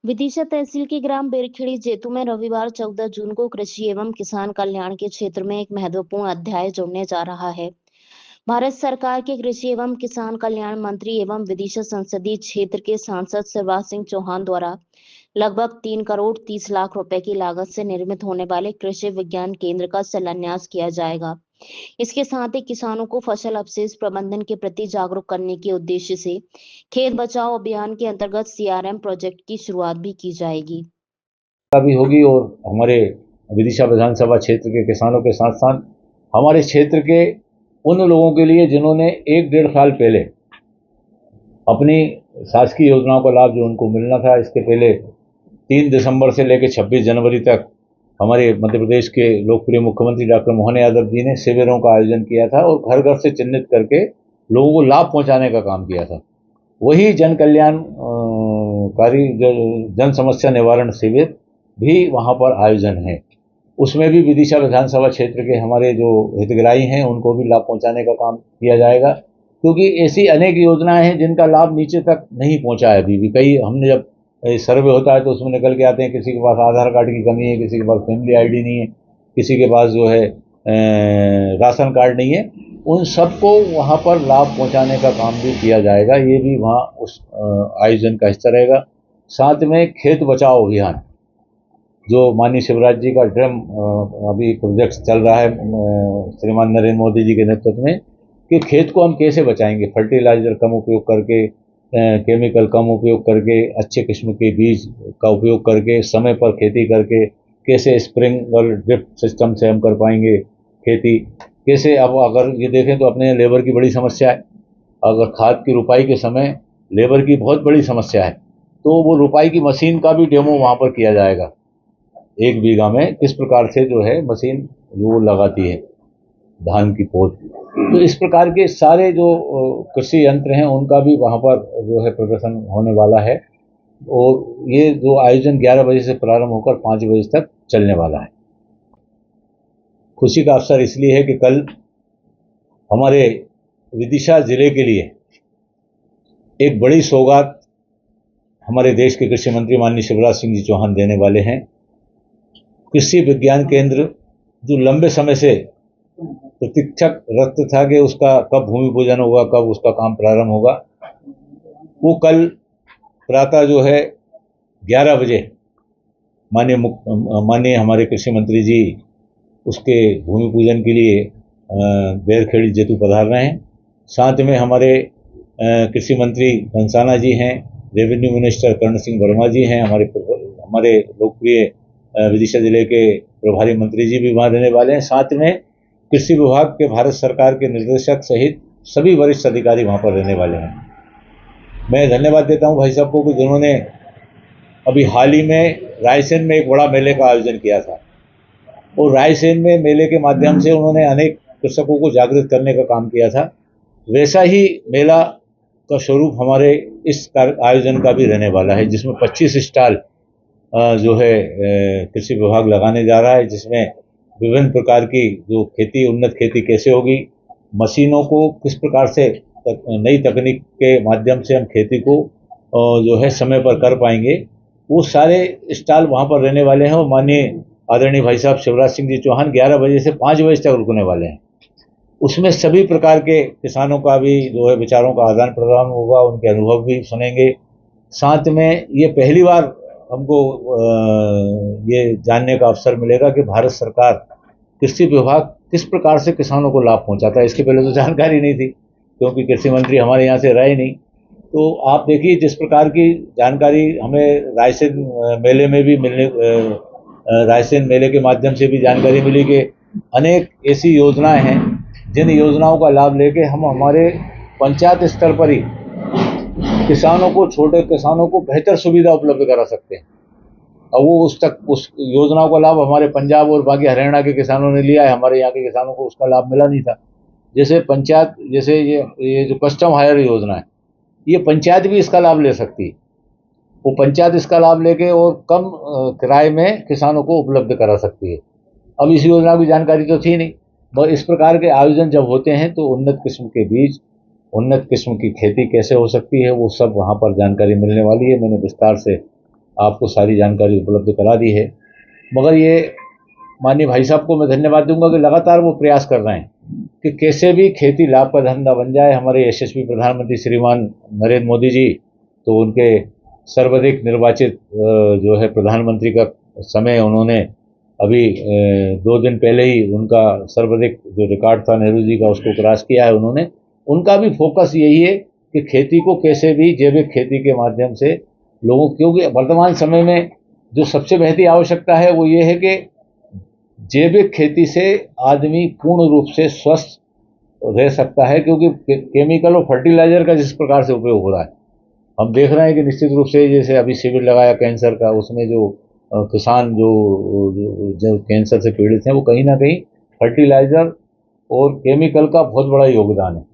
विदिशा तहसील के ग्राम बेरखेड़ी जेतू में रविवार 14 जून को कृषि एवं किसान कल्याण के क्षेत्र में एक महत्वपूर्ण अध्याय जुड़ने जा रहा है। भारत सरकार के कृषि एवं किसान कल्याण मंत्री एवं विदिशा संसदीय क्षेत्र के सांसद शिवराज सिंह चौहान द्वारा लगभग 3 करोड़ 30 लाख रुपए की लागत से निर्मित होने वाले कृषि विज्ञान केंद्र का शिलान्यास किया जाएगा। इसके साथ ही किसानों को फसल अवशेष प्रबंधन के प्रति जागरूक करने के उद्देश्य से खेत बचाओ अभियान के अंतर्गत सीआरएम प्रोजेक्ट की शुरुआत भी की जाएगी। भी होगी और हमारे विदिशा विधानसभा क्षेत्र के किसानों के साथ साथ हमारे क्षेत्र के उन लोगों के लिए जिन्होंने 1-1.5 साल पहले अपनी शासकीय योजनाओं का लाभ जो उनको मिलना था, इसके पहले 3 दिसंबर से लेकर 26 जनवरी तक हमारे मध्य प्रदेश के लोकप्रिय मुख्यमंत्री डॉक्टर मोहन यादव जी ने शिविरों का आयोजन किया था और घर घर से चिन्हित करके लोगों को लाभ पहुंचाने का काम किया था। वही जन कल्याणकारी जो जन समस्या निवारण शिविर भी वहाँ पर आयोजन है। उसमें भी विदिशा विधानसभा क्षेत्र के हमारे जो हितग्राही हैं उनको भी लाभ पहुंचाने का काम किया जाएगा, क्योंकि ऐसी अनेक योजनाएं हैं जिनका लाभ नीचे तक नहीं पहुंचा है अभी भी। कई हमने जब सर्वे होता है तो उसमें निकल के आते हैं किसी के पास आधार कार्ड की कमी है, किसी के पास फैमिली आईडी नहीं है, किसी के पास जो है राशन कार्ड नहीं है। उन सबको वहाँ पर लाभ पहुँचाने का काम भी किया जाएगा। ये भी वहाँ उस आयोजन का हिस्सा रहेगा। साथ में खेत बचाओ अभियान जो माननीय शिवराज जी का ड्रीम अभी प्रोजेक्ट चल रहा है श्रीमान नरेंद्र मोदी जी के नेतृत्व में, कि खेत को हम कैसे बचाएंगे, फर्टिलाइजर कम उपयोग करके, केमिकल कम उपयोग करके, अच्छे किस्म के बीज का उपयोग करके, समय पर खेती करके, कैसे स्प्रिंकलर ड्रिप सिस्टम से हम कर पाएंगे खेती, कैसे। अब अगर ये देखें तो अपने लेबर की बड़ी समस्या है। अगर खाद की रुपाई के समय लेबर की बहुत बड़ी समस्या है, तो वो रुपाई की मशीन का भी डेमो वहाँ पर किया जाएगा। 1 बीघा में किस प्रकार से जो है मशीन वो लगाती है धान की पौध। तो इस प्रकार के सारे जो कृषि यंत्र हैं उनका भी वहाँ पर जो है प्रदर्शन होने वाला है। और ये जो आयोजन 11 बजे से प्रारंभ होकर 5 बजे तक चलने वाला है। खुशी का अवसर इसलिए है कि कल हमारे विदिशा जिले के लिए एक बड़ी सौगात हमारे देश के कृषि मंत्री माननीय शिवराज सिंह जी चौहान देने वाले हैं। कृषि विज्ञान केंद्र जो लंबे समय से प्रतीक्षारत था कि उसका कब भूमि पूजन होगा, कब उसका काम प्रारंभ होगा, वो कल प्रातः जो है 11 बजे माननीय हमारे कृषि मंत्री जी उसके भूमि पूजन के लिए बेरखेड़ी जेतू पधार रहे हैं। साथ में हमारे कृषि मंत्री कंसाना जी हैं, रेवेन्यू मिनिस्टर कर्ण सिंह वर्मा जी हैं, हमारे लोकप्रिय विदिशा जिले के प्रभारी मंत्री जी भी वहाँ रहने वाले हैं। साथ में कृषि विभाग के भारत सरकार के निर्देशक सहित सभी वरिष्ठ अधिकारी वहाँ पर रहने वाले हैं। मैं धन्यवाद देता हूँ भाई साहब को कि जिन्होंने अभी हाल ही में रायसेन में एक बड़ा मेले का आयोजन किया था और रायसेन में मेले के माध्यम से उन्होंने अनेक कृषकों को जागृत करने का काम किया था। वैसा ही मेला का स्वरूप हमारे इस आयोजन का भी रहने वाला है, जिसमें 25 स्टॉल जो है कृषि विभाग लगाने जा रहा है, जिसमें विभिन्न प्रकार की जो खेती, उन्नत खेती कैसे होगी, मशीनों को किस प्रकार से नई तकनीक के माध्यम से हम खेती को जो है समय पर कर पाएंगे, वो सारे स्टॉल वहाँ पर रहने वाले हैं। और माननीय आदरणीय भाई साहब शिवराज सिंह जी चौहान 11 बजे से 5 बजे तक रुकने वाले हैं। उसमें सभी प्रकार के किसानों का भी जो है विचारों का आदान प्रदान होगा, उनके अनुभव भी सुनेंगे। साथ में ये पहली बार हमको ये जानने का अवसर मिलेगा कि भारत सरकार कृषि विभाग किस प्रकार से किसानों को लाभ पहुंचाता है। इसके पहले तो जानकारी नहीं थी, क्योंकि कृषि मंत्री हमारे यहाँ से रहे नहीं। तो आप देखिए जिस प्रकार की जानकारी हमें रायसेन मेले में भी रायसेन मेले के माध्यम से भी जानकारी मिली कि अनेक ऐसी योजनाएं हैं जिन योजनाओं का लाभ लेके हम हमारे पंचायत स्तर पर ही किसानों को, छोटे किसानों को बेहतर सुविधा उपलब्ध करा सकते हैं। और वो उस योजनाओं का लाभ हमारे पंजाब और बाकी हरियाणा के किसानों ने लिया है, हमारे यहाँ के किसानों को उसका लाभ मिला नहीं था। जैसे ये जो कस्टम हायर योजना है, ये पंचायत भी इसका लाभ ले सकती है। वो पंचायत इसका लाभ लेके और कम किराए में किसानों को उपलब्ध करा सकती है। अब इस योजना की जानकारी तो थी नहीं, और इस प्रकार के आयोजन जब होते हैं तो उन्नत किस्म के बीज, उन्नत किस्म की खेती कैसे हो सकती है, वो सब वहाँ पर जानकारी मिलने वाली है। मैंने विस्तार से आपको सारी जानकारी उपलब्ध करा दी है। मगर ये माननीय भाई साहब को मैं धन्यवाद दूंगा कि लगातार वो प्रयास कर रहे हैं कि कैसे भी खेती लाभ का धंधा बन जाए। हमारे यशस्वी प्रधानमंत्री श्रीमान नरेंद्र मोदी जी तो उनके सर्वाधिक निर्वाचित जो है प्रधानमंत्री का समय उन्होंने अभी 2 दिन पहले ही उनका सर्वाधिक जो रिकॉर्ड था नेहरू जी का उसको क्रॉस किया है उन्होंने। उनका भी फोकस यही है कि खेती को कैसे भी जैविक खेती के माध्यम से लोगों, क्योंकि वर्तमान समय में जो सबसे महती आवश्यकता है वो ये है कि जैविक खेती से आदमी पूर्ण रूप से स्वस्थ रह सकता है, क्योंकि केमिकल और फर्टिलाइजर का जिस प्रकार से उपयोग हो रहा है हम देख रहे हैं कि निश्चित रूप से जैसे अभी शिविर लगाया कैंसर का, उसमें जो किसान जो कैंसर से पीड़ित हैं वो कहीं ना कहीं फर्टिलाइजर और केमिकल का बहुत बड़ा योगदान है।